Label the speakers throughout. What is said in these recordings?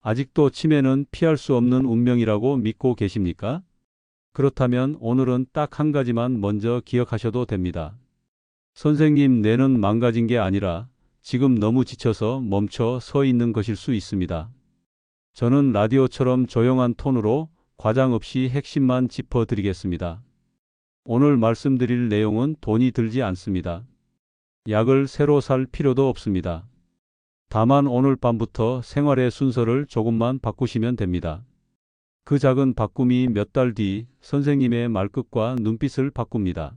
Speaker 1: 아직도 치매는 피할 수 없는 운명이라고 믿고 계십니까? 그렇다면 오늘은 딱 한 가지만 먼저 기억하셔도 됩니다. 선생님 뇌는 망가진 게 아니라 지금 너무 지쳐서 멈춰 서 있는 것일 수 있습니다. 저는 라디오처럼 조용한 톤으로 과장 없이 핵심만 짚어드리겠습니다. 오늘 말씀드릴 내용은 돈이 들지 않습니다. 약을 새로 살 필요도 없습니다. 다만 오늘 밤부터 생활의 순서를 조금만 바꾸시면 됩니다. 그 작은 바꿈이 몇 달 뒤 선생님의 말끝과 눈빛을 바꿉니다.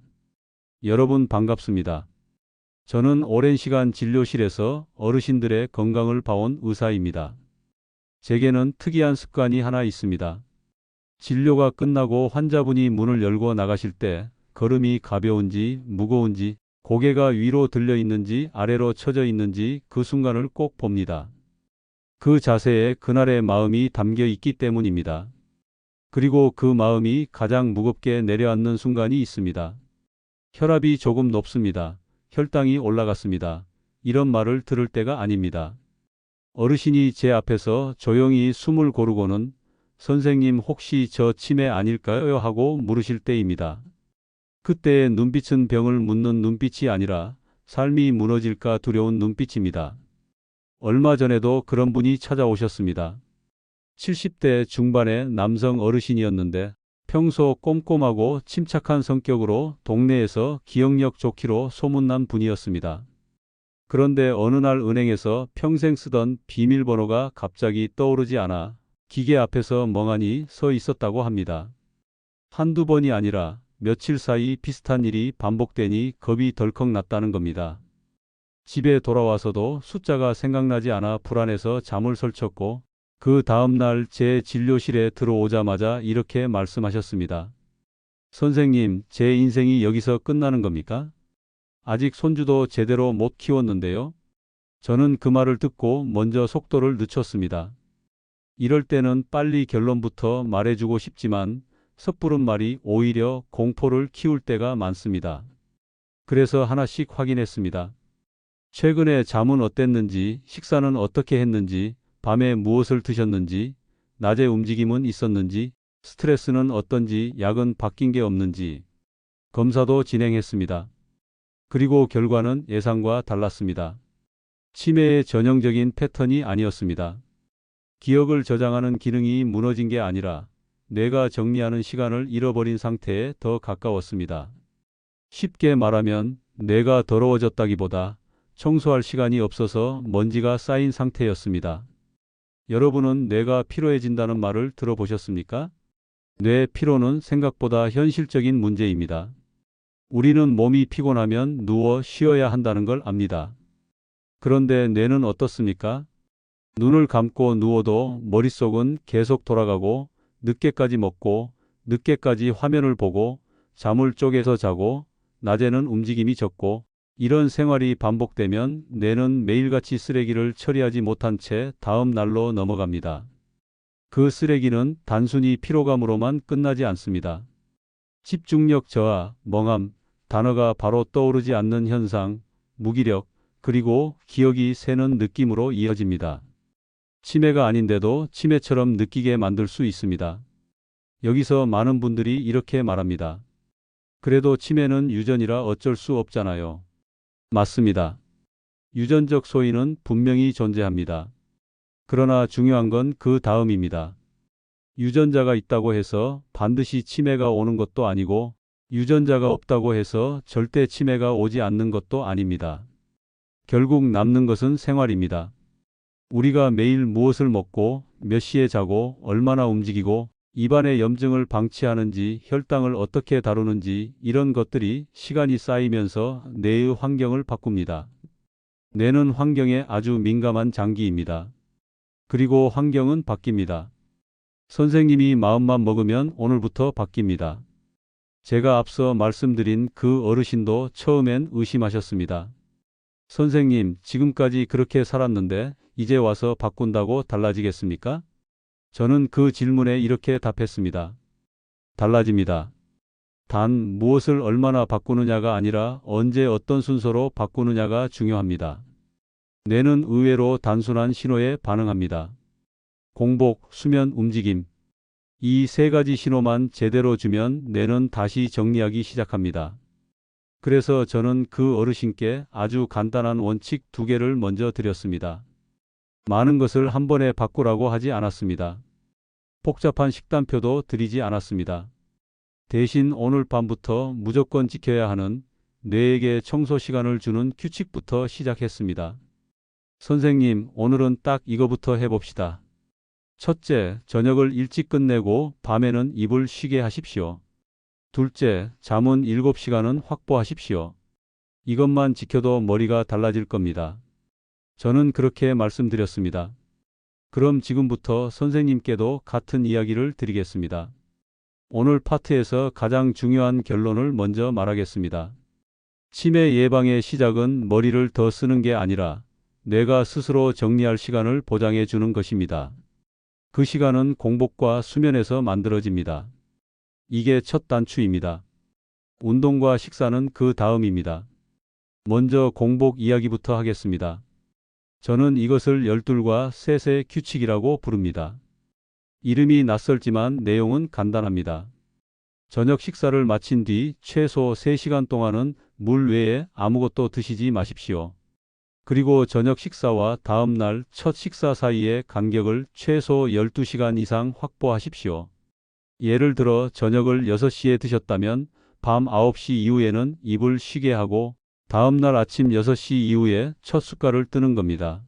Speaker 1: 여러분 반갑습니다. 저는 오랜 시간 진료실에서 어르신들의 건강을 봐온 의사입니다. 제게는 특이한 습관이 하나 있습니다. 진료가 끝나고 환자분이 문을 열고 나가실 때 걸음이 가벼운지 무거운지 고개가 위로 들려 있는지 아래로 처져 있는지 그 순간을 꼭 봅니다. 그 자세에 그날의 마음이 담겨 있기 때문입니다. 그리고 그 마음이 가장 무겁게 내려앉는 순간이 있습니다. 혈압이 조금 높습니다. 혈당이 올라갔습니다. 이런 말을 들을 때가 아닙니다. 어르신이 제 앞에서 조용히 숨을 고르고는 선생님 혹시 저 치매 아닐까요? 하고 물으실 때입니다. 그때의 눈빛은 병을 묻는 눈빛이 아니라 삶이 무너질까 두려운 눈빛입니다. 얼마 전에도 그런 분이 찾아오셨습니다. 70대 중반의 남성 어르신이었는데 평소 꼼꼼하고 침착한 성격으로 동네에서 기억력 좋기로 소문난 분이었습니다. 그런데 어느 날 은행에서 평생 쓰던 비밀번호가 갑자기 떠오르지 않아 기계 앞에서 멍하니 서 있었다고 합니다. 한두 번이 아니라 며칠 사이 비슷한 일이 반복되니 겁이 덜컥 났다는 겁니다. 집에 돌아와서도 숫자가 생각나지 않아 불안해서 잠을 설쳤고 그 다음날 제 진료실에 들어오자마자 이렇게 말씀하셨습니다. 선생님, 제 인생이 여기서 끝나는 겁니까? 아직 손주도 제대로 못 키웠는데요. 저는 그 말을 듣고 먼저 속도를 늦췄습니다. 이럴 때는 빨리 결론부터 말해주고 싶지만 섣부른 말이 오히려 공포를 키울 때가 많습니다. 그래서 하나씩 확인했습니다. 최근에 잠은 어땠는지, 식사는 어떻게 했는지, 밤에 무엇을 드셨는지, 낮에 움직임은 있었는지, 스트레스는 어떤지, 약은 바뀐 게 없는지 검사도 진행했습니다. 그리고 결과는 예상과 달랐습니다. 치매의 전형적인 패턴이 아니었습니다. 기억을 저장하는 기능이 무너진 게 아니라 뇌가 정리하는 시간을 잃어버린 상태에 더 가까웠습니다. 쉽게 말하면 뇌가 더러워졌다기보다 청소할 시간이 없어서 먼지가 쌓인 상태였습니다. 여러분은 뇌가 피로해진다는 말을 들어보셨습니까? 뇌 피로는 생각보다 현실적인 문제입니다. 우리는 몸이 피곤하면 누워 쉬어야 한다는 걸 압니다. 그런데 뇌는 어떻습니까? 눈을 감고 누워도 머릿속은 계속 돌아가고 늦게까지 먹고 늦게까지 화면을 보고 잠을 쪼개서 자고 낮에는 움직임이 적고 이런 생활이 반복되면 뇌는 매일같이 쓰레기를 처리하지 못한 채 다음 날로 넘어갑니다. 그 쓰레기는 단순히 피로감으로만 끝나지 않습니다. 집중력 저하, 멍함, 단어가 바로 떠오르지 않는 현상, 무기력, 그리고 기억이 새는 느낌으로 이어집니다. 치매가 아닌데도 치매처럼 느끼게 만들 수 있습니다. 여기서 많은 분들이 이렇게 말합니다. 그래도 치매는 유전이라 어쩔 수 없잖아요. 맞습니다. 유전적 소인은 분명히 존재합니다. 그러나 중요한 건 그 다음입니다. 유전자가 있다고 해서 반드시 치매가 오는 것도 아니고 유전자가 없다고 해서 절대 치매가 오지 않는 것도 아닙니다. 결국 남는 것은 생활입니다. 우리가 매일 무엇을 먹고 몇 시에 자고 얼마나 움직이고 입안의 염증을 방치하는지 혈당을 어떻게 다루는지 이런 것들이 시간이 쌓이면서 뇌의 환경을 바꿉니다. 뇌는 환경에 아주 민감한 장기입니다. 그리고 환경은 바뀝니다. 선생님이 마음만 먹으면 오늘부터 바뀝니다. 제가 앞서 말씀드린 그 어르신도 처음엔 의심하셨습니다. 선생님, 지금까지 그렇게 살았는데 이제 와서 바꾼다고 달라지겠습니까? 저는 그 질문에 이렇게 답했습니다. 달라집니다. 단 무엇을 얼마나 바꾸느냐가 아니라 언제 어떤 순서로 바꾸느냐가 중요합니다. 뇌는 의외로 단순한 신호에 반응합니다. 공복, 수면, 움직임. 이 세 가지 신호만 제대로 주면 뇌는 다시 정리하기 시작합니다. 그래서 저는 그 어르신께 아주 간단한 원칙 두 개를 먼저 드렸습니다. 많은 것을 한 번에 바꾸라고 하지 않았습니다. 복잡한 식단표도 드리지 않았습니다. 대신 오늘 밤부터 무조건 지켜야 하는 뇌에게 청소 시간을 주는 규칙부터 시작했습니다. 선생님, 오늘은 딱 이거부터 해봅시다. 첫째, 저녁을 일찍 끝내고 밤에는 입을 쉬게 하십시오. 둘째, 잠은 7시간은 확보하십시오. 이것만 지켜도 머리가 달라질 겁니다. 저는 그렇게 말씀드렸습니다. 그럼 지금부터 선생님께도 같은 이야기를 드리겠습니다. 오늘 파트에서 가장 중요한 결론을 먼저 말하겠습니다. 치매 예방의 시작은 머리를 더 쓰는 게 아니라 뇌가 스스로 정리할 시간을 보장해 주는 것입니다. 그 시간은 공복과 수면에서 만들어집니다. 이게 첫 단추입니다. 운동과 식사는 그 다음입니다. 먼저 공복 이야기부터 하겠습니다. 저는 이것을 12과 셋의 규칙이라고 부릅니다. 이름이 낯설지만 내용은 간단합니다. 저녁 식사를 마친 뒤 최소 3시간 동안은 물 외에 아무것도 드시지 마십시오. 그리고 저녁 식사와 다음 날 첫 식사 사이의 간격을 최소 12시간 이상 확보하십시오. 예를 들어 저녁을 6시에 드셨다면 밤 9시 이후에는 입을 쉬게 하고 다음 날 아침 6시 이후에 첫 숟갈을 뜨는 겁니다.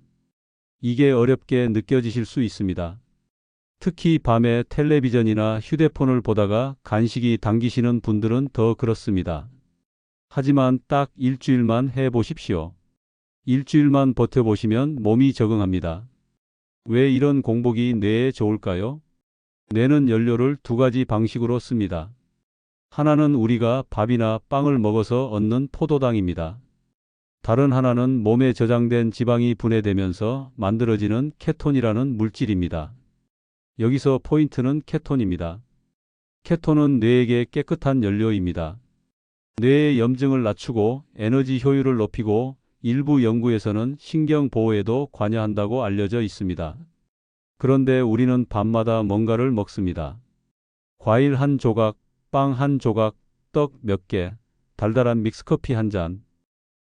Speaker 1: 이게 어렵게 느껴지실 수 있습니다. 특히 밤에 텔레비전이나 휴대폰을 보다가 간식이 당기시는 분들은 더 그렇습니다. 하지만 딱 일주일만 해보십시오. 일주일만 버텨보시면 몸이 적응합니다. 왜 이런 공복이 뇌에 좋을까요? 뇌는 연료를 두 가지 방식으로 씁니다. 하나는 우리가 밥이나 빵을 먹어서 얻는 포도당입니다. 다른 하나는 몸에 저장된 지방이 분해되면서 만들어지는 케톤이라는 물질입니다. 여기서 포인트는 케톤입니다. 케톤은 뇌에게 깨끗한 연료입니다. 뇌의 염증을 낮추고 에너지 효율을 높이고 일부 연구에서는 신경 보호에도 관여한다고 알려져 있습니다. 그런데 우리는 밤마다 뭔가를 먹습니다. 과일 한 조각, 빵 한 조각, 떡 몇 개, 달달한 믹스커피 한 잔.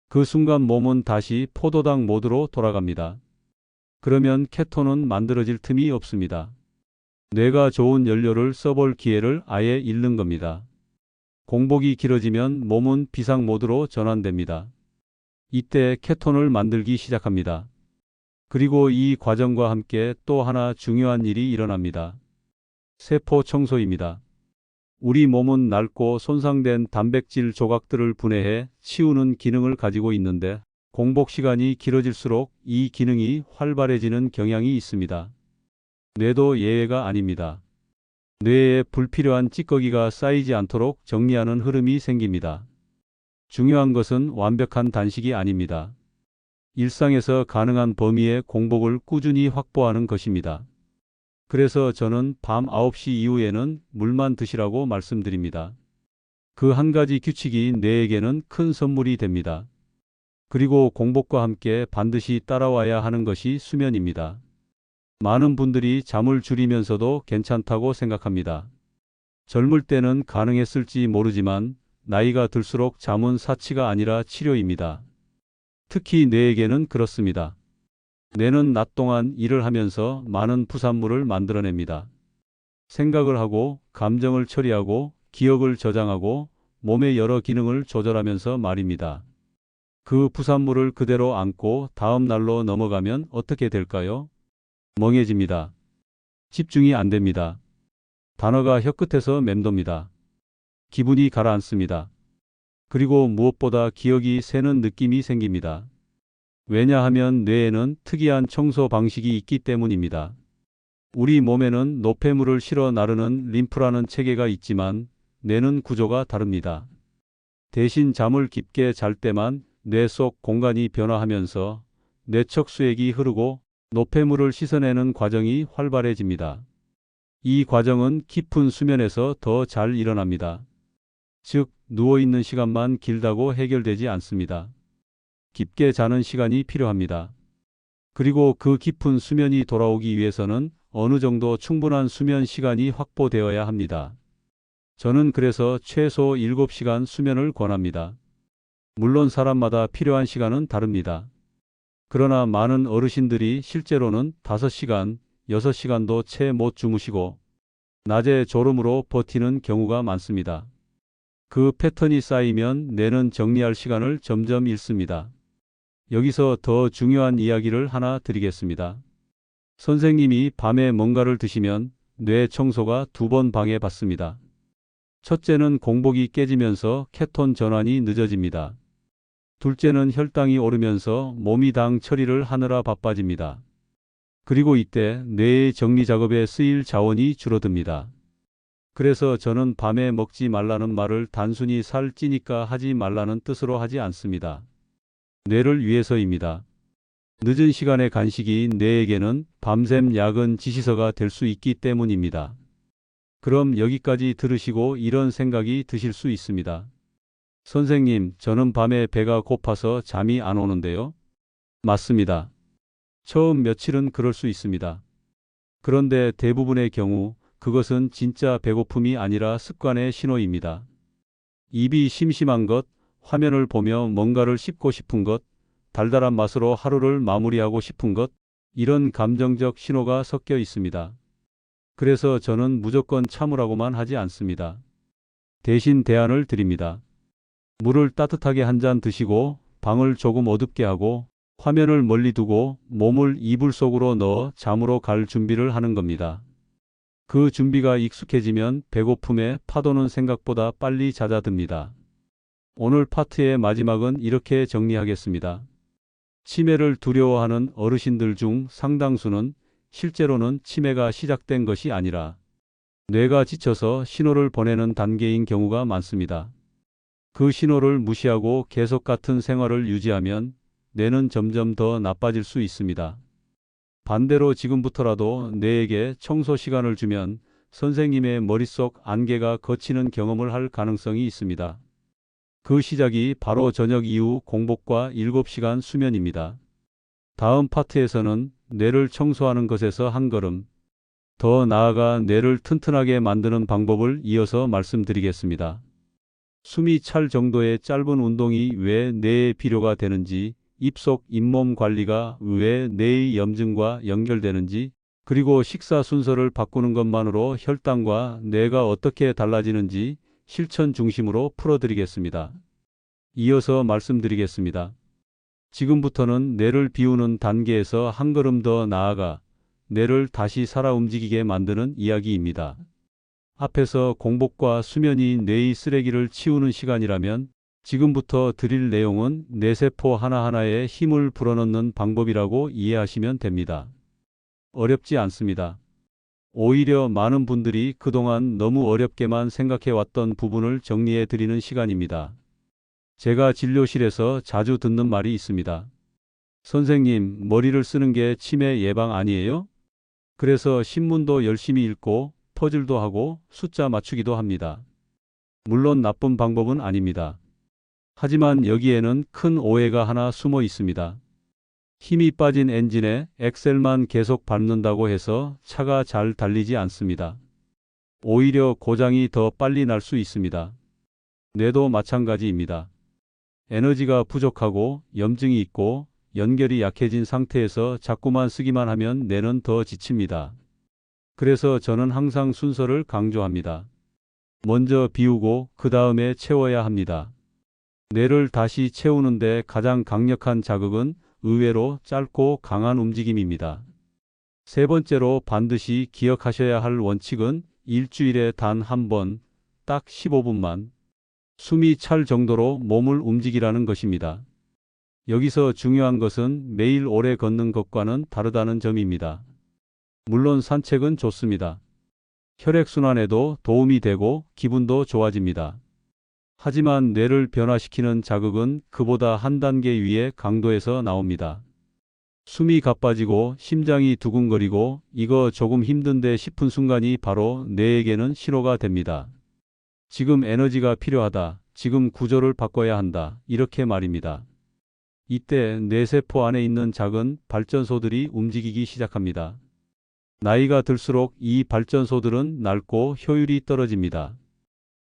Speaker 1: 그 순간 몸은 다시 포도당 모드로 돌아갑니다. 그러면 케톤은 만들어질 틈이 없습니다. 뇌가 좋은 연료를 써볼 기회를 아예 잃는 겁니다. 공복이 길어지면 몸은 비상 모드로 전환됩니다. 이때 케톤을 만들기 시작합니다. 그리고 이 과정과 함께 또 하나 중요한 일이 일어납니다. 세포 청소입니다. 우리 몸은 낡고 손상된 단백질 조각들을 분해해 치우는 기능을 가지고 있는데 공복 시간이 길어질수록 이 기능이 활발해지는 경향이 있습니다. 뇌도 예외가 아닙니다. 뇌에 불필요한 찌꺼기가 쌓이지 않도록 정리하는 흐름이 생깁니다. 중요한 것은 완벽한 단식이 아닙니다. 일상에서 가능한 범위의 공복을 꾸준히 확보하는 것입니다. 그래서 저는 밤 9시 이후에는 물만 드시라고 말씀드립니다. 그 한 가지 규칙이 뇌에게는 큰 선물이 됩니다. 그리고 공복과 함께 반드시 따라와야 하는 것이 수면입니다. 많은 분들이 잠을 줄이면서도 괜찮다고 생각합니다. 젊을 때는 가능했을지 모르지만 나이가 들수록 잠은 사치가 아니라 치료입니다. 특히 뇌에게는 그렇습니다. 뇌는 낮 동안 일을 하면서 많은 부산물을 만들어냅니다. 생각을 하고, 감정을 처리하고, 기억을 저장하고, 몸의 여러 기능을 조절하면서 말입니다. 그 부산물을 그대로 안고 다음 날로 넘어가면 어떻게 될까요? 멍해집니다. 집중이 안 됩니다. 단어가 혀끝에서 맴돕니다. 기분이 가라앉습니다. 그리고 무엇보다 기억이 새는 느낌이 생깁니다. 왜냐하면 뇌에는 특이한 청소 방식이 있기 때문입니다. 우리 몸에는 노폐물을 실어 나르는 림프라는 체계가 있지만 뇌는 구조가 다릅니다. 대신 잠을 깊게 잘 때만 뇌 속 공간이 변화하면서 뇌척 수액이 흐르고 노폐물을 씻어내는 과정이 활발해집니다. 이 과정은 깊은 수면에서 더 잘 일어납니다. 즉, 누워있는 시간만 길다고 해결되지 않습니다. 깊게 자는 시간이 필요합니다. 그리고 그 깊은 수면이 돌아오기 위해서는 어느 정도 충분한 수면 시간이 확보되어야 합니다. 저는 그래서 최소 7시간 수면을 권합니다. 물론 사람마다 필요한 시간은 다릅니다. 그러나 많은 어르신들이 실제로는 5시간, 6시간도 채 못 주무시고 낮에 졸음으로 버티는 경우가 많습니다. 그 패턴이 쌓이면 뇌는 정리할 시간을 점점 잃습니다. 여기서 더 중요한 이야기를 하나 드리겠습니다. 선생님이 밤에 뭔가를 드시면 뇌 청소가 2번 방해받습니다. 첫째는 공복이 깨지면서 케톤 전환이 늦어집니다. 둘째는 혈당이 오르면서 몸이 당 처리를 하느라 바빠집니다. 그리고 이때 뇌의 정리 작업에 쓰일 자원이 줄어듭니다. 그래서 저는 밤에 먹지 말라는 말을 단순히 살 찌니까 하지 말라는 뜻으로 하지 않습니다. 뇌를 위해서입니다. 늦은 시간의 간식이 뇌에게는 밤샘 야근 지시서가 될 수 있기 때문입니다. 그럼 여기까지 들으시고 이런 생각이 드실 수 있습니다. 선생님, 저는 밤에 배가 고파서 잠이 안 오는데요. 맞습니다. 처음 며칠은 그럴 수 있습니다. 그런데 대부분의 경우 그것은 진짜 배고픔이 아니라 습관의 신호입니다. 입이 심심한 것, 화면을 보며 뭔가를 씹고 싶은 것, 달달한 맛으로 하루를 마무리하고 싶은 것, 이런 감정적 신호가 섞여 있습니다. 그래서 저는 무조건 참으라고만 하지 않습니다. 대신 대안을 드립니다. 물을 따뜻하게 한 잔 드시고 방을 조금 어둡게 하고 화면을 멀리 두고 몸을 이불 속으로 넣어 잠으로 갈 준비를 하는 겁니다. 그 준비가 익숙해지면 배고픔의 파도는 생각보다 빨리 잦아듭니다. 오늘 파트의 마지막은 이렇게 정리하겠습니다. 치매를 두려워하는 어르신들 중 상당수는 실제로는 치매가 시작된 것이 아니라 뇌가 지쳐서 신호를 보내는 단계인 경우가 많습니다. 그 신호를 무시하고 계속 같은 생활을 유지하면 뇌는 점점 더 나빠질 수 있습니다. 반대로 지금부터라도 뇌에게 청소 시간을 주면 선생님의 머릿속 안개가 걷히는 경험을 할 가능성이 있습니다. 그 시작이 바로 저녁 이후 공복과 7시간 수면입니다. 다음 파트에서는 뇌를 청소하는 것에서 한 걸음 더 나아가 뇌를 튼튼하게 만드는 방법을 이어서 말씀드리겠습니다. 숨이 찰 정도의 짧은 운동이 왜 뇌에 필요가 되는지, 입속 잇몸 관리가 왜 뇌의 염증과 연결되는지, 그리고 식사 순서를 바꾸는 것만으로 혈당과 뇌가 어떻게 달라지는지 실천 중심으로 풀어드리겠습니다. 이어서 말씀드리겠습니다. 지금부터는 뇌를 비우는 단계에서 한 걸음 더 나아가 뇌를 다시 살아 움직이게 만드는 이야기입니다. 앞에서 공복과 수면이 뇌의 쓰레기를 치우는 시간이라면 지금부터 드릴 내용은 뇌세포 하나하나에 힘을 불어넣는 방법이라고 이해하시면 됩니다. 어렵지 않습니다. 오히려 많은 분들이 그동안 너무 어렵게만 생각해왔던 부분을 정리해 드리는 시간입니다. 제가 진료실에서 자주 듣는 말이 있습니다. 선생님, 머리를 쓰는 게 치매 예방 아니에요? 그래서 신문도 열심히 읽고 퍼즐도 하고 숫자 맞추기도 합니다. 물론 나쁜 방법은 아닙니다. 하지만 여기에는 큰 오해가 하나 숨어 있습니다. 힘이 빠진 엔진에 엑셀만 계속 밟는다고 해서 차가 잘 달리지 않습니다. 오히려 고장이 더 빨리 날 수 있습니다. 뇌도 마찬가지입니다. 에너지가 부족하고 염증이 있고 연결이 약해진 상태에서 자꾸만 쓰기만 하면 뇌는 더 지칩니다. 그래서 저는 항상 순서를 강조합니다. 먼저 비우고 그 다음에 채워야 합니다. 뇌를 다시 채우는데 가장 강력한 자극은 의외로 짧고 강한 움직임입니다. 세 번째로 반드시 기억하셔야 할 원칙은 일주일에 단 한 번, 딱 15분만 숨이 찰 정도로 몸을 움직이라는 것입니다. 여기서 중요한 것은 매일 오래 걷는 것과는 다르다는 점입니다. 물론 산책은 좋습니다. 혈액순환에도 도움이 되고 기분도 좋아집니다. 하지만 뇌를 변화시키는 자극은 그보다 한 단계 위의 강도에서 나옵니다. 숨이 가빠지고 심장이 두근거리고 이거 조금 힘든데 싶은 순간이 바로 뇌에게는 신호가 됩니다. 지금 에너지가 필요하다. 지금 구조를 바꿔야 한다. 이렇게 말입니다. 이때 뇌세포 안에 있는 작은 발전소들이 움직이기 시작합니다. 나이가 들수록 이 발전소들은 낡고 효율이 떨어집니다.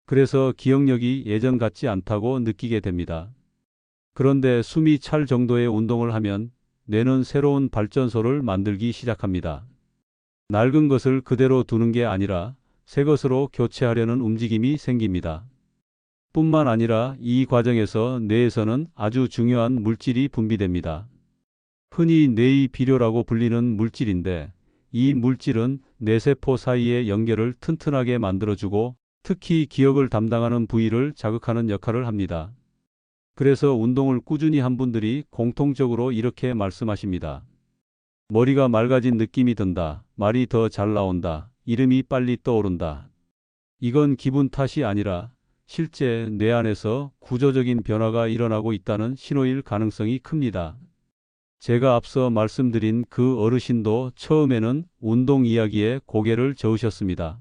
Speaker 1: 그래서 기억력이 예전 같지 않다고 느끼게 됩니다. 그런데 숨이 찰 정도의 운동을 하면 뇌는 새로운 발전소를 만들기 시작합니다. 낡은 것을 그대로 두는 게 아니라 새 것으로 교체하려는 움직임이 생깁니다. 뿐만 아니라 이 과정에서 뇌에서는 아주 중요한 물질이 분비됩니다. 흔히 뇌의 비료라고 불리는 물질인데 이 물질은 뇌세포 사이의 연결을 튼튼하게 만들어주고 특히 기억을 담당하는 부위를 자극하는 역할을 합니다. 그래서 운동을 꾸준히 한 분들이 공통적으로 이렇게 말씀하십니다. 머리가 맑아진 느낌이 든다. 말이 더 잘 나온다. 이름이 빨리 떠오른다. 이건 기분 탓이 아니라 실제 뇌 안에서 구조적인 변화가 일어나고 있다는 신호일 가능성이 큽니다. 제가 앞서 말씀드린 그 어르신도 처음에는 운동 이야기에 고개를 저으셨습니다.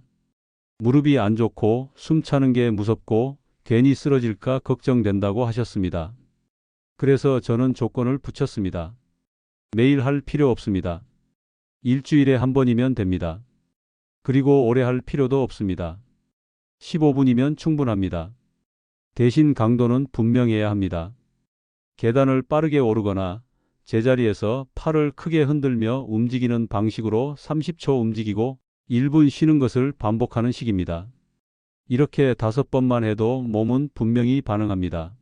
Speaker 1: 무릎이 안 좋고 숨 차는 게 무섭고 괜히 쓰러질까 걱정된다고 하셨습니다. 그래서 저는 조건을 붙였습니다. 매일 할 필요 없습니다. 일주일에 한 번이면 됩니다. 그리고 오래 할 필요도 없습니다. 15분이면 충분합니다. 대신 강도는 분명해야 합니다. 계단을 빠르게 오르거나 제자리에서 팔을 크게 흔들며 움직이는 방식으로 30초 움직이고 1분 쉬는 것을 반복하는 식입니다. 이렇게 5번만 해도 몸은 분명히 반응합니다.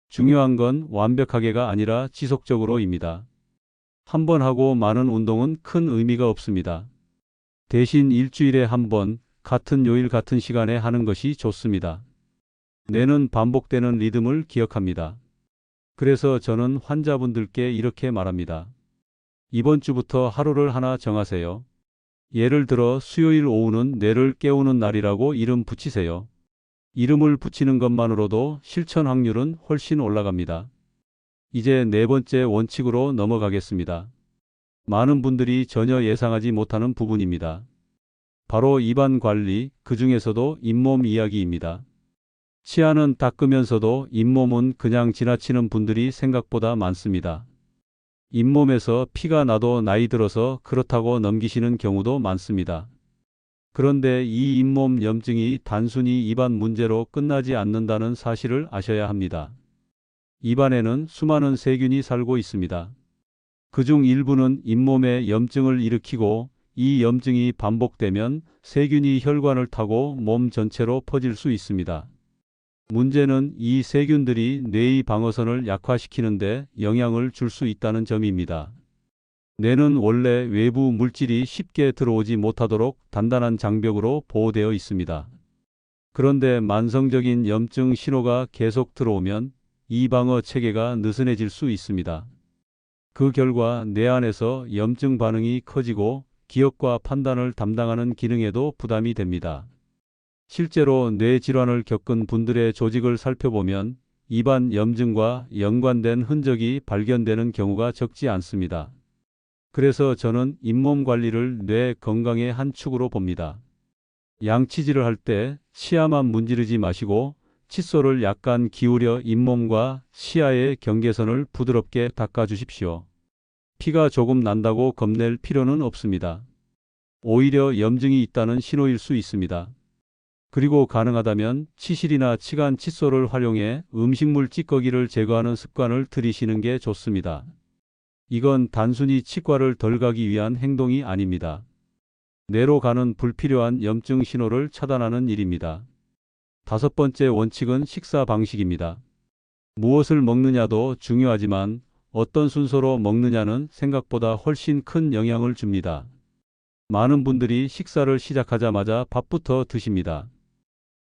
Speaker 1: 중요한 건 완벽하게가 아니라 지속적으로입니다. 한 번 하고 많은 운동은 큰 의미가 없습니다. 대신 일주일에 한 번, 같은 요일 같은 시간에 하는 것이 좋습니다. 뇌는 반복되는 리듬을 기억합니다. 그래서 저는 환자분들께 이렇게 말합니다. 이번 주부터 하루를 하나 정하세요. 예를 들어 수요일 오후는 뇌를 깨우는 날이라고 이름 붙이세요. 이름을 붙이는 것만으로도 실천 확률은 훨씬 올라갑니다. 이제 네 번째 원칙으로 넘어가겠습니다. 많은 분들이 전혀 예상하지 못하는 부분입니다. 바로 입안 관리, 그 중에서도 잇몸 이야기입니다. 치아는 닦으면서도 잇몸은 그냥 지나치는 분들이 생각보다 많습니다. 잇몸에서 피가 나도 나이 들어서 그렇다고 넘기시는 경우도 많습니다. 그런데 이 잇몸 염증이 단순히 입안 문제로 끝나지 않는다는 사실을 아셔야 합니다. 입안에는 수많은 세균이 살고 있습니다. 그중 일부는 잇몸에 염증을 일으키고 이 염증이 반복되면 세균이 혈관을 타고 몸 전체로 퍼질 수 있습니다. 문제는 이 세균들이 뇌의 방어선을 약화시키는데 영향을 줄 수 있다는 점입니다. 뇌는 원래 외부 물질이 쉽게 들어오지 못하도록 단단한 장벽으로 보호되어 있습니다. 그런데 만성적인 염증 신호가 계속 들어오면 이 방어 체계가 느슨해질 수 있습니다. 그 결과 뇌 안에서 염증 반응이 커지고 기억과 판단을 담당하는 기능에도 부담이 됩니다. 실제로 뇌 질환을 겪은 분들의 조직을 살펴보면 입안 염증과 연관된 흔적이 발견되는 경우가 적지 않습니다. 그래서 저는 잇몸 관리를 뇌 건강의 한 축으로 봅니다. 양치질을 할 때 치아만 문지르지 마시고 칫솔을 약간 기울여 잇몸과 치아의 경계선을 부드럽게 닦아주십시오. 피가 조금 난다고 겁낼 필요는 없습니다. 오히려 염증이 있다는 신호일 수 있습니다. 그리고 가능하다면 치실이나 치간 칫솔을 활용해 음식물 찌꺼기를 제거하는 습관을 들이시는 게 좋습니다. 이건 단순히 치과를 덜 가기 위한 행동이 아닙니다. 뇌로 가는 불필요한 염증 신호를 차단하는 일입니다. 5번째 원칙은 식사 방식입니다. 무엇을 먹느냐도 중요하지만 어떤 순서로 먹느냐는 생각보다 훨씬 큰 영향을 줍니다. 많은 분들이 식사를 시작하자마자 밥부터 드십니다.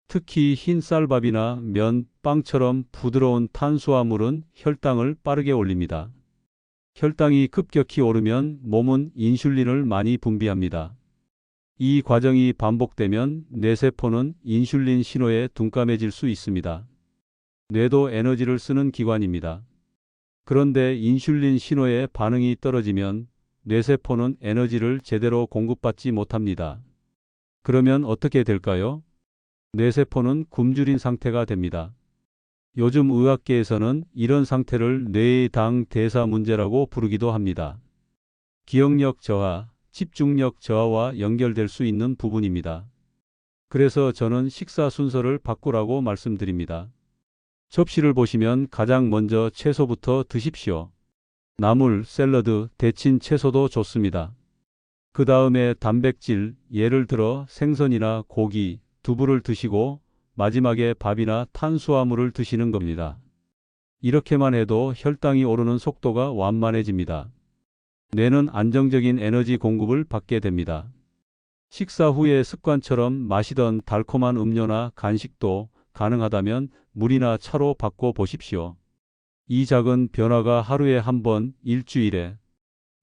Speaker 1: 특히 흰 쌀밥이나 면, 빵처럼 부드러운 탄수화물은 혈당을 빠르게 올립니다. 혈당이 급격히 오르면 몸은 인슐린을 많이 분비합니다. 이 과정이 반복되면 뇌세포는 인슐린 신호에 둔감해질 수 있습니다. 뇌도 에너지를 쓰는 기관입니다. 그런데 인슐린 신호에 반응이 떨어지면 뇌세포는 에너지를 제대로 공급받지 못합니다. 그러면 어떻게 될까요? 뇌세포는 굶주린 상태가 됩니다. 요즘 의학계에서는 이런 상태를 뇌의 당 대사 문제라고 부르기도 합니다. 기억력 저하, 집중력 저하와 연결될 수 있는 부분입니다. 그래서 저는 식사 순서를 바꾸라고 말씀드립니다. 접시를 보시면 가장 먼저 채소부터 드십시오. 나물, 샐러드, 데친 채소도 좋습니다. 그 다음에 단백질, 예를 들어 생선이나 고기, 두부를 드시고 마지막에 밥이나 탄수화물을 드시는 겁니다. 이렇게만 해도 혈당이 오르는 속도가 완만해집니다. 뇌는 안정적인 에너지 공급을 받게 됩니다. 식사 후에 습관처럼 마시던 달콤한 음료나 간식도 가능하다면 물이나 차로 바꿔 보십시오. 이 작은 변화가 하루에 한 번, 일주일에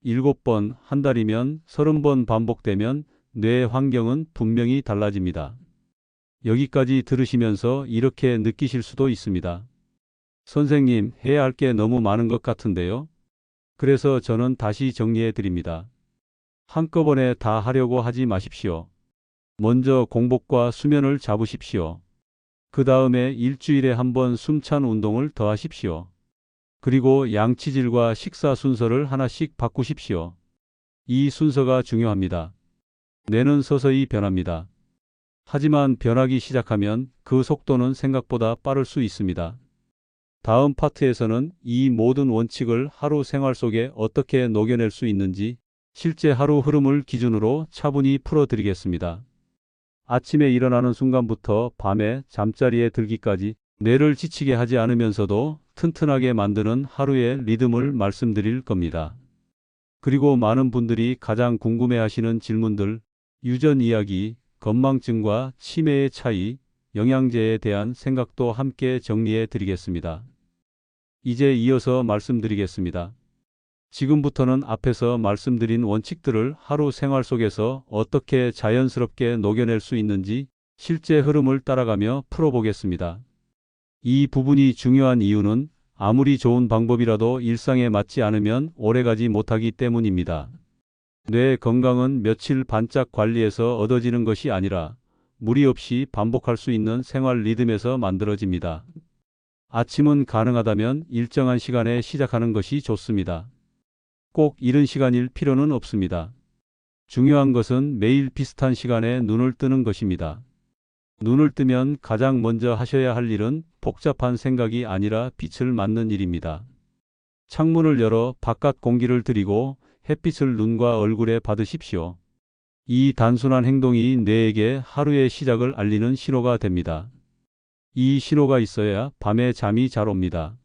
Speaker 1: 7번, 한 달이면 30번 반복되면 뇌의 환경은 분명히 달라집니다. 여기까지 들으시면서 이렇게 느끼실 수도 있습니다. 선생님, 해야 할 게 너무 많은 것 같은데요? 그래서 저는 다시 정리해 드립니다. 한꺼번에 다 하려고 하지 마십시오. 먼저 공복과 수면을 잡으십시오. 그 다음에 일주일에 한 번 숨찬 운동을 더 하십시오. 그리고 양치질과 식사 순서를 하나씩 바꾸십시오. 이 순서가 중요합니다. 뇌는 서서히 변합니다. 하지만 변하기 시작하면 그 속도는 생각보다 빠를 수 있습니다. 다음 파트에서는 이 모든 원칙을 하루 생활 속에 어떻게 녹여낼 수 있는지 실제 하루 흐름을 기준으로 차분히 풀어드리겠습니다. 아침에 일어나는 순간부터 밤에 잠자리에 들기까지 뇌를 지치게 하지 않으면서도 튼튼하게 만드는 하루의 리듬을 말씀드릴 겁니다. 그리고 많은 분들이 가장 궁금해하시는 질문들, 유전 이야기, 건망증과 치매의 차이, 영양제에 대한 생각도 함께 정리해 드리겠습니다. 이제 이어서 말씀드리겠습니다. 지금부터는 앞에서 말씀드린 원칙들을 하루 생활 속에서 어떻게 자연스럽게 녹여낼 수 있는지 실제 흐름을 따라가며 풀어보겠습니다. 이 부분이 중요한 이유는 아무리 좋은 방법이라도 일상에 맞지 않으면 오래가지 못하기 때문입니다. 뇌 건강은 며칠 반짝 관리에서 얻어지는 것이 아니라 무리 없이 반복할 수 있는 생활 리듬에서 만들어집니다. 아침은 가능하다면 일정한 시간에 시작하는 것이 좋습니다. 꼭 이른 시간일 필요는 없습니다. 중요한 것은 매일 비슷한 시간에 눈을 뜨는 것입니다. 눈을 뜨면 가장 먼저 하셔야 할 일은 복잡한 생각이 아니라 빛을 맞는 일입니다. 창문을 열어 바깥 공기를 들이고 햇빛을 눈과 얼굴에 받으십시오. 이 단순한 행동이 뇌에게 하루의 시작을 알리는 신호가 됩니다. 이 신호가 있어야 밤에 잠이 잘 옵니다.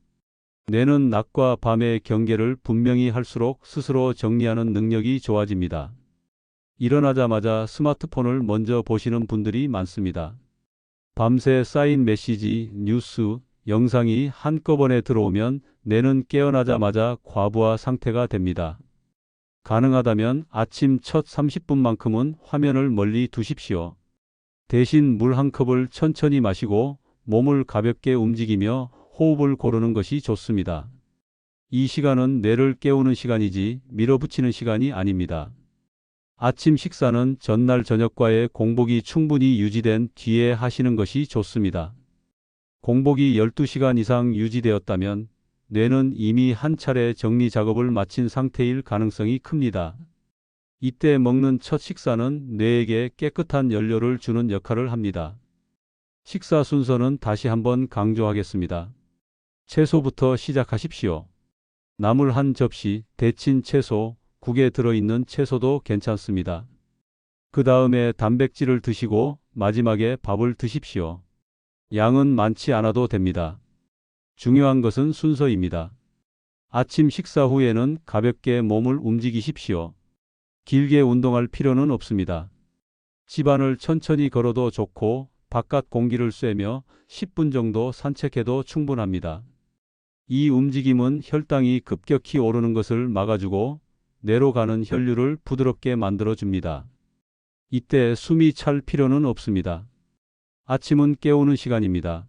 Speaker 1: 뇌는 낮과 밤의 경계를 분명히 할수록 스스로 정리하는 능력이 좋아집니다. 일어나자마자 스마트폰을 먼저 보시는 분들이 많습니다. 밤새 쌓인 메시지, 뉴스, 영상이 한꺼번에 들어오면 뇌는 깨어나자마자 과부하 상태가 됩니다. 가능하다면 아침 첫 30분만큼은 화면을 멀리 두십시오. 대신 물 한 컵을 천천히 마시고 몸을 가볍게 움직이며 호흡을 고르는 것이 좋습니다. 이 시간은 뇌를 깨우는 시간이지 밀어붙이는 시간이 아닙니다. 아침 식사는 전날 저녁과의 공복이 충분히 유지된 뒤에 하시는 것이 좋습니다. 공복이 12시간 이상 유지되었다면 뇌는 이미 한 차례 정리 작업을 마친 상태일 가능성이 큽니다. 이때 먹는 첫 식사는 뇌에게 깨끗한 연료를 주는 역할을 합니다. 식사 순서는 다시 한번 강조하겠습니다. 채소부터 시작하십시오. 나물 한 접시, 데친 채소, 국에 들어있는 채소도 괜찮습니다. 그 다음에 단백질을 드시고 마지막에 밥을 드십시오. 양은 많지 않아도 됩니다. 중요한 것은 순서입니다. 아침 식사 후에는 가볍게 몸을 움직이십시오. 길게 운동할 필요는 없습니다. 집안을 천천히 걸어도 좋고 바깥 공기를 쐬며 10분 정도 산책해도 충분합니다. 이 움직임은 혈당이 급격히 오르는 것을 막아주고 뇌로 가는 혈류를 부드럽게 만들어줍니다. 이때 숨이 찰 필요는 없습니다. 아침은 깨우는 시간입니다.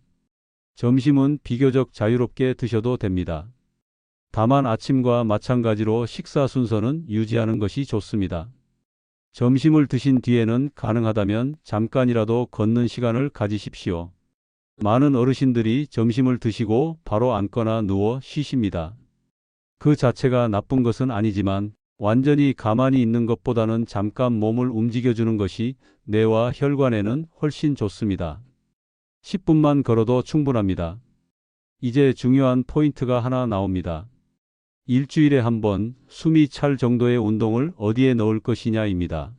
Speaker 1: 점심은 비교적 자유롭게 드셔도 됩니다. 다만 아침과 마찬가지로 식사 순서는 유지하는 것이 좋습니다. 점심을 드신 뒤에는 가능하다면 잠깐이라도 걷는 시간을 가지십시오. 많은 어르신들이 점심을 드시고 바로 앉거나 누워 쉬십니다. 그 자체가 나쁜 것은 아니지만 완전히 가만히 있는 것보다는 잠깐 몸을 움직여주는 것이 뇌와 혈관에는 훨씬 좋습니다. 10분만 걸어도 충분합니다. 이제 중요한 포인트가 하나 나옵니다. 일주일에 한 번 숨이 찰 정도의 운동을 어디에 넣을 것이냐입니다.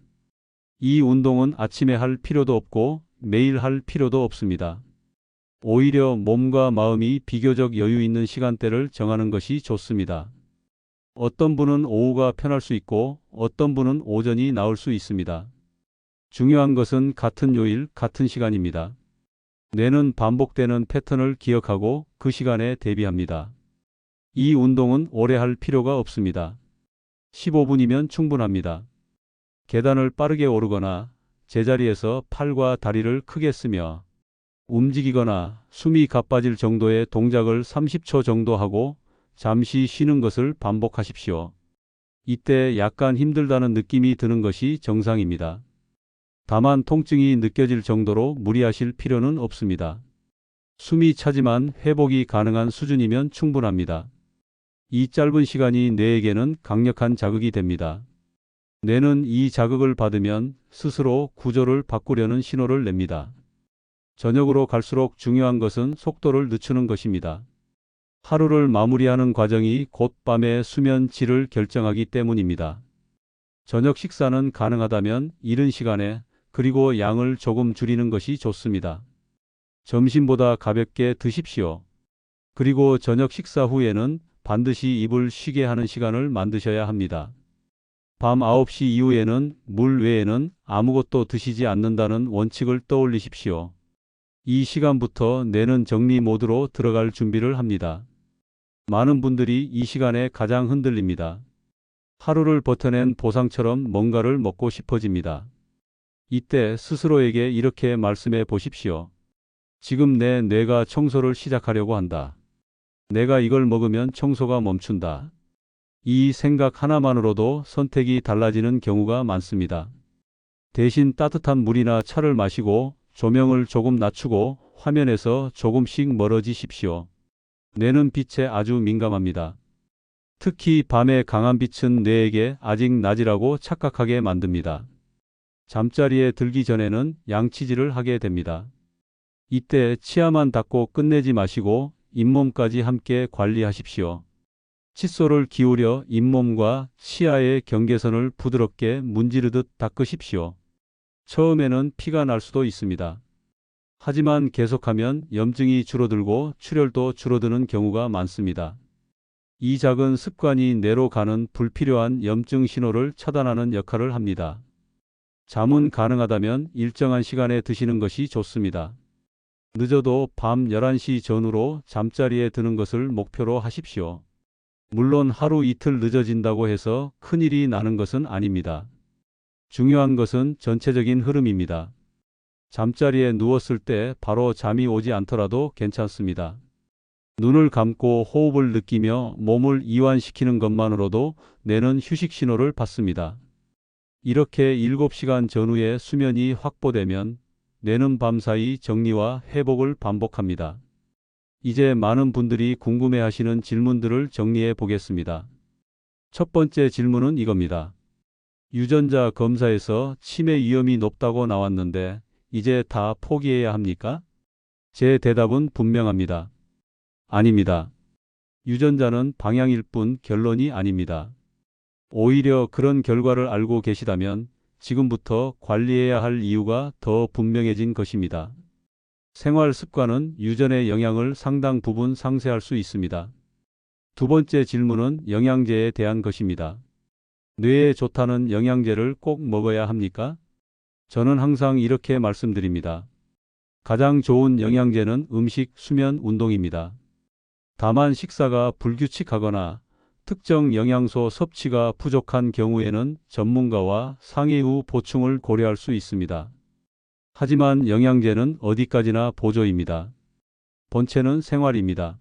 Speaker 1: 이 운동은 아침에 할 필요도 없고 매일 할 필요도 없습니다. 오히려 몸과 마음이 비교적 여유 있는 시간대를 정하는 것이 좋습니다. 어떤 분은 오후가 편할 수 있고 어떤 분은 오전이 나을 수 있습니다. 중요한 것은 같은 요일, 같은 시간입니다. 뇌는 반복되는 패턴을 기억하고 그 시간에 대비합니다. 이 운동은 오래 할 필요가 없습니다. 15분이면 충분합니다. 계단을 빠르게 오르거나 제자리에서 팔과 다리를 크게 쓰며 움직이거나 숨이 가빠질 정도의 동작을 30초 정도 하고 잠시 쉬는 것을 반복하십시오. 이때 약간 힘들다는 느낌이 드는 것이 정상입니다. 다만 통증이 느껴질 정도로 무리하실 필요는 없습니다. 숨이 차지만 회복이 가능한 수준이면 충분합니다. 이 짧은 시간이 뇌에게는 강력한 자극이 됩니다. 뇌는 이 자극을 받으면 스스로 구조를 바꾸려는 신호를 냅니다. 저녁으로 갈수록 중요한 것은 속도를 늦추는 것입니다. 하루를 마무리하는 과정이 곧 밤의 수면 질을 결정하기 때문입니다. 저녁 식사는 가능하다면 이른 시간에 그리고 양을 조금 줄이는 것이 좋습니다. 점심보다 가볍게 드십시오. 그리고 저녁 식사 후에는 반드시 입을 쉬게 하는 시간을 만드셔야 합니다. 밤 9시 이후에는 물 외에는 아무것도 드시지 않는다는 원칙을 떠올리십시오. 이 시간부터 뇌는 정리 모드로 들어갈 준비를 합니다. 많은 분들이 이 시간에 가장 흔들립니다. 하루를 버텨낸 보상처럼 뭔가를 먹고 싶어집니다. 이때 스스로에게 이렇게 말씀해 보십시오. 지금 내 뇌가 청소를 시작하려고 한다. 내가 이걸 먹으면 청소가 멈춘다. 이 생각 하나만으로도 선택이 달라지는 경우가 많습니다. 대신 따뜻한 물이나 차를 마시고 조명을 조금 낮추고 화면에서 조금씩 멀어지십시오. 뇌는 빛에 아주 민감합니다. 특히 밤의 강한 빛은 뇌에게 아직 낮이라고 착각하게 만듭니다. 잠자리에 들기 전에는 양치질을 하게 됩니다. 이때 치아만 닦고 끝내지 마시고 잇몸까지 함께 관리하십시오. 칫솔을 기울여 잇몸과 치아의 경계선을 부드럽게 문지르듯 닦으십시오. 처음에는 피가 날 수도 있습니다. 하지만 계속하면 염증이 줄어들고 출혈도 줄어드는 경우가 많습니다. 이 작은 습관이 뇌로 가는 불필요한 염증 신호를 차단하는 역할을 합니다. 잠은 가능하다면 일정한 시간에 드시는 것이 좋습니다. 늦어도 밤 11시 전후로 잠자리에 드는 것을 목표로 하십시오. 물론 하루 이틀 늦어진다고 해서 큰일이 나는 것은 아닙니다. 중요한 것은 전체적인 흐름입니다. 잠자리에 누웠을 때 바로 잠이 오지 않더라도 괜찮습니다. 눈을 감고 호흡을 느끼며 몸을 이완시키는 것만으로도 뇌는 휴식 신호를 받습니다. 이렇게 7시간 전후에 수면이 확보되면 뇌는 밤사이 정리와 회복을 반복합니다. 이제 많은 분들이 궁금해하시는 질문들을 정리해 보겠습니다. 첫 번째 질문은 이겁니다. 유전자 검사에서 치매 위험이 높다고 나왔는데 이제 다 포기해야 합니까? 제 대답은 분명합니다. 아닙니다. 유전자는 방향일 뿐 결론이 아닙니다. 오히려 그런 결과를 알고 계시다면 지금부터 관리해야 할 이유가 더 분명해진 것입니다. 생활 습관은 유전의 영향을 상당 부분 상쇄할 수 있습니다. 두 번째 질문은 영양제에 대한 것입니다. 뇌에 좋다는 영양제를 꼭 먹어야 합니까? 저는 항상 이렇게 말씀드립니다. 가장 좋은 영양제는 음식, 수면, 운동입니다. 다만 식사가 불규칙하거나 특정 영양소 섭취가 부족한 경우에는 전문가와 상의 후 보충을 고려할 수 있습니다. 하지만 영양제는 어디까지나 보조입니다. 본체는 생활입니다.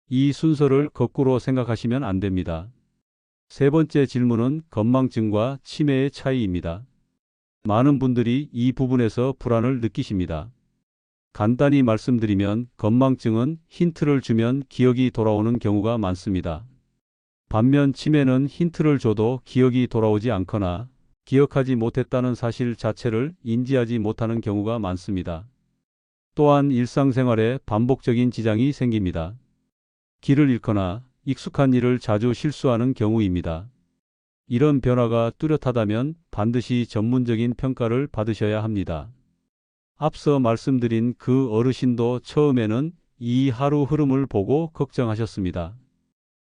Speaker 1: 이 순서를 거꾸로 생각하시면 안 됩니다. 세 번째 질문은 건망증과 치매의 차이입니다. 많은 분들이 이 부분에서 불안을 느끼십니다. 간단히 말씀드리면 건망증은 힌트를 주면 기억이 돌아오는 경우가 많습니다. 반면 치매는 힌트를 줘도 기억이 돌아오지 않거나 기억하지 못했다는 사실 자체를 인지하지 못하는 경우가 많습니다. 또한 일상생활에 반복적인 지장이 생깁니다. 길을 잃거나 익숙한 일을 자주 실수하는 경우입니다. 이런 변화가 뚜렷하다면 반드시 전문적인 평가를 받으셔야 합니다. 앞서 말씀드린 그 어르신도 처음에는 이 하루 흐름을 보고 걱정하셨습니다.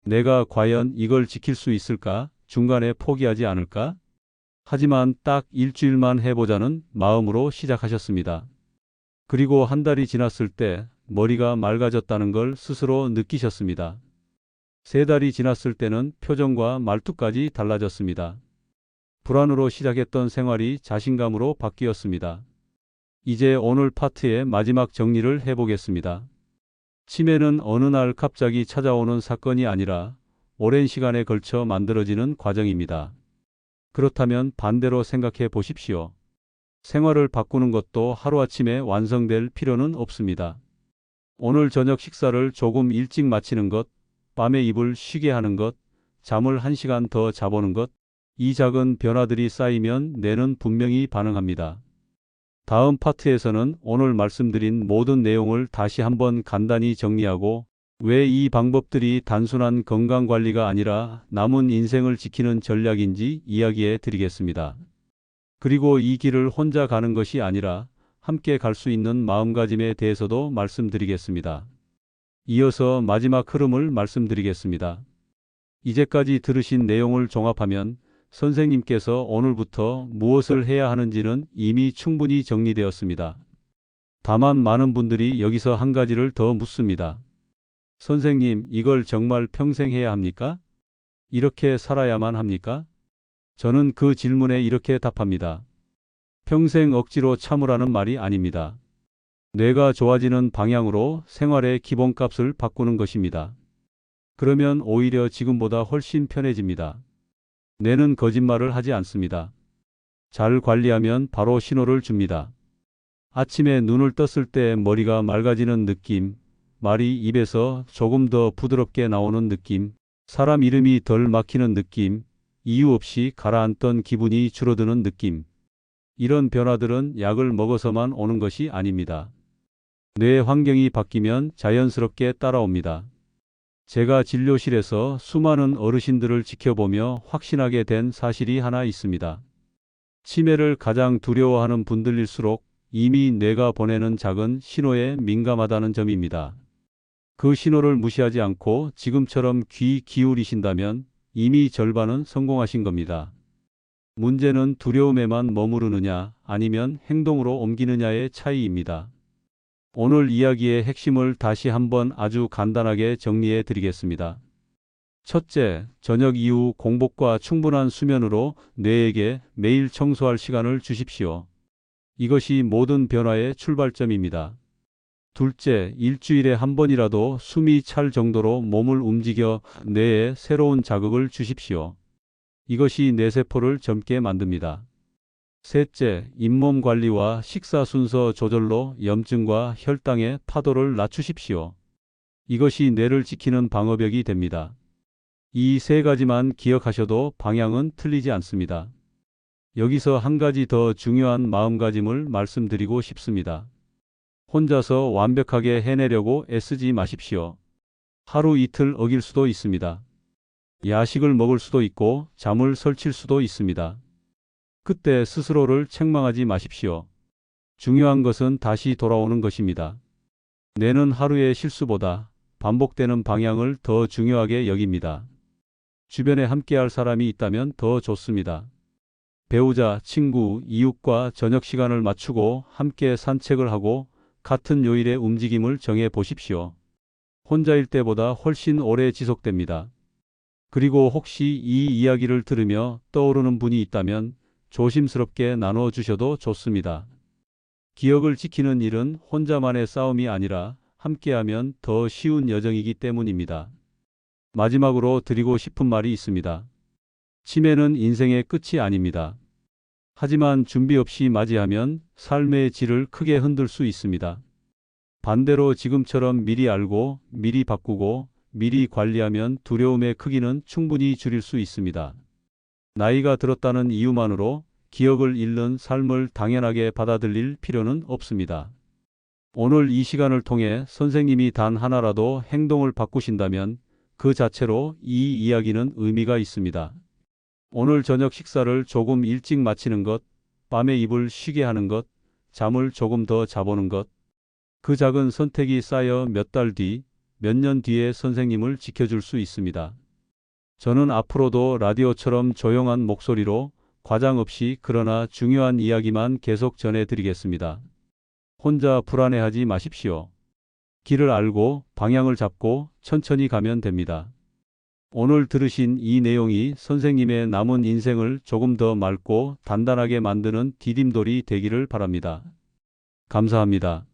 Speaker 1: 내가 과연 이걸 지킬 수 있을까? 중간에 포기하지 않을까? 하지만 딱 일주일만 해보자는 마음으로 시작하셨습니다. 그리고 한 달이 지났을 때 머리가 맑아졌다는 걸 스스로 느끼셨습니다. 세 달이 지났을 때는 표정과 말투까지 달라졌습니다. 불안으로 시작했던 생활이 자신감으로 바뀌었습니다. 이제 오늘 파트의 마지막 정리를 해보겠습니다. 치매는 어느 날 갑자기 찾아오는 사건이 아니라 오랜 시간에 걸쳐 만들어지는 과정입니다. 그렇다면 반대로 생각해 보십시오. 생활을 바꾸는 것도 하루아침에 완성될 필요는 없습니다. 오늘 저녁 식사를 조금 일찍 마치는 것, 밤에 입을 쉬게 하는 것, 잠을 1시간 더 자보는 것, 이 작은 변화들이 쌓이면 뇌는 분명히 반응합니다. 다음 파트에서는 오늘 말씀드린 모든 내용을 다시 한번 간단히 정리하고 왜 이 방법들이 단순한 건강관리가 아니라 남은 인생을 지키는 전략인지 이야기해 드리겠습니다. 그리고 이 길을 혼자 가는 것이 아니라 함께 갈 수 있는 마음가짐에 대해서도 말씀드리겠습니다. 이어서 마지막 흐름을 말씀드리겠습니다. 이제까지 들으신 내용을 종합하면 선생님께서 오늘부터 무엇을 해야 하는지는 이미 충분히 정리되었습니다. 다만 많은 분들이 여기서 한 가지를 더 묻습니다. 선생님, 이걸 정말 평생 해야 합니까? 이렇게 살아야만 합니까? 저는 그 질문에 이렇게 답합니다. 평생 억지로 참으라는 말이 아닙니다. 뇌가 좋아지는 방향으로 생활의 기본값을 바꾸는 것입니다. 그러면 오히려 지금보다 훨씬 편해집니다. 뇌는 거짓말을 하지 않습니다. 잘 관리하면 바로 신호를 줍니다. 아침에 눈을 떴을 때 머리가 맑아지는 느낌, 말이 입에서 조금 더 부드럽게 나오는 느낌, 사람 이름이 덜 막히는 느낌, 이유 없이 가라앉던 기분이 줄어드는 느낌. 이런 변화들은 약을 먹어서만 오는 것이 아닙니다. 뇌 환경이 바뀌면 자연스럽게 따라옵니다. 제가 진료실에서 수많은 어르신들을 지켜보며 확신하게 된 사실이 하나 있습니다. 치매를 가장 두려워하는 분들일수록 이미 뇌가 보내는 작은 신호에 민감하다는 점입니다. 그 신호를 무시하지 않고 지금처럼 귀 기울이신다면 이미 절반은 성공하신 겁니다. 문제는 두려움에만 머무르느냐 아니면 행동으로 옮기느냐의 차이입니다. 오늘 이야기의 핵심을 다시 한번 아주 간단하게 정리해 드리겠습니다. 첫째, 저녁 이후 공복과 충분한 수면으로 뇌에게 매일 청소할 시간을 주십시오. 이것이 모든 변화의 출발점입니다. 둘째, 일주일에 한 번이라도 숨이 찰 정도로 몸을 움직여 뇌에 새로운 자극을 주십시오. 이것이 뇌세포를 젊게 만듭니다. 셋째, 잇몸 관리와 식사 순서 조절로 염증과 혈당의 파도를 낮추십시오. 이것이 뇌를 지키는 방어벽이 됩니다. 이 세 가지만 기억하셔도 방향은 틀리지 않습니다. 여기서 한 가지 더 중요한 마음가짐을 말씀드리고 싶습니다. 혼자서 완벽하게 해내려고 애쓰지 마십시오. 하루 이틀 어길 수도 있습니다. 야식을 먹을 수도 있고 잠을 설칠 수도 있습니다. 그때 스스로를 책망하지 마십시오. 중요한 것은 다시 돌아오는 것입니다. 뇌는 하루의 실수보다 반복되는 방향을 더 중요하게 여깁니다. 주변에 함께할 사람이 있다면 더 좋습니다. 배우자, 친구, 이웃과 저녁 시간을 맞추고 함께 산책을 하고 같은 요일의 움직임을 정해 보십시오. 혼자일 때보다 훨씬 오래 지속됩니다. 그리고 혹시 이 이야기를 들으며 떠오르는 분이 있다면 조심스럽게 나눠주셔도 좋습니다. 기억을 지키는 일은 혼자만의 싸움이 아니라 함께하면 더 쉬운 여정이기 때문입니다. 마지막으로 드리고 싶은 말이 있습니다. 치매는 인생의 끝이 아닙니다. 하지만 준비 없이 맞이하면 삶의 질을 크게 흔들 수 있습니다. 반대로 지금처럼 미리 알고 미리 바꾸고 미리 관리하면 두려움의 크기는 충분히 줄일 수 있습니다. 나이가 들었다는 이유만으로 기억을 잃는 삶을 당연하게 받아들일 필요는 없습니다. 오늘 이 시간을 통해 선생님이 단 하나라도 행동을 바꾸신다면 그 자체로 이 이야기는 의미가 있습니다. 오늘 저녁 식사를 조금 일찍 마치는 것, 밤에 입을 쉬게 하는 것, 잠을 조금 더 자보는 것. 그 작은 선택이 쌓여 몇 달 뒤, 몇 년 뒤에 선생님을 지켜줄 수 있습니다. 저는 앞으로도 라디오처럼 조용한 목소리로 과장 없이 그러나 중요한 이야기만 계속 전해드리겠습니다. 혼자 불안해하지 마십시오. 길을 알고 방향을 잡고 천천히 가면 됩니다. 오늘 들으신 이 내용이 선생님의 남은 인생을 조금 더 맑고 단단하게 만드는 디딤돌이 되기를 바랍니다. 감사합니다.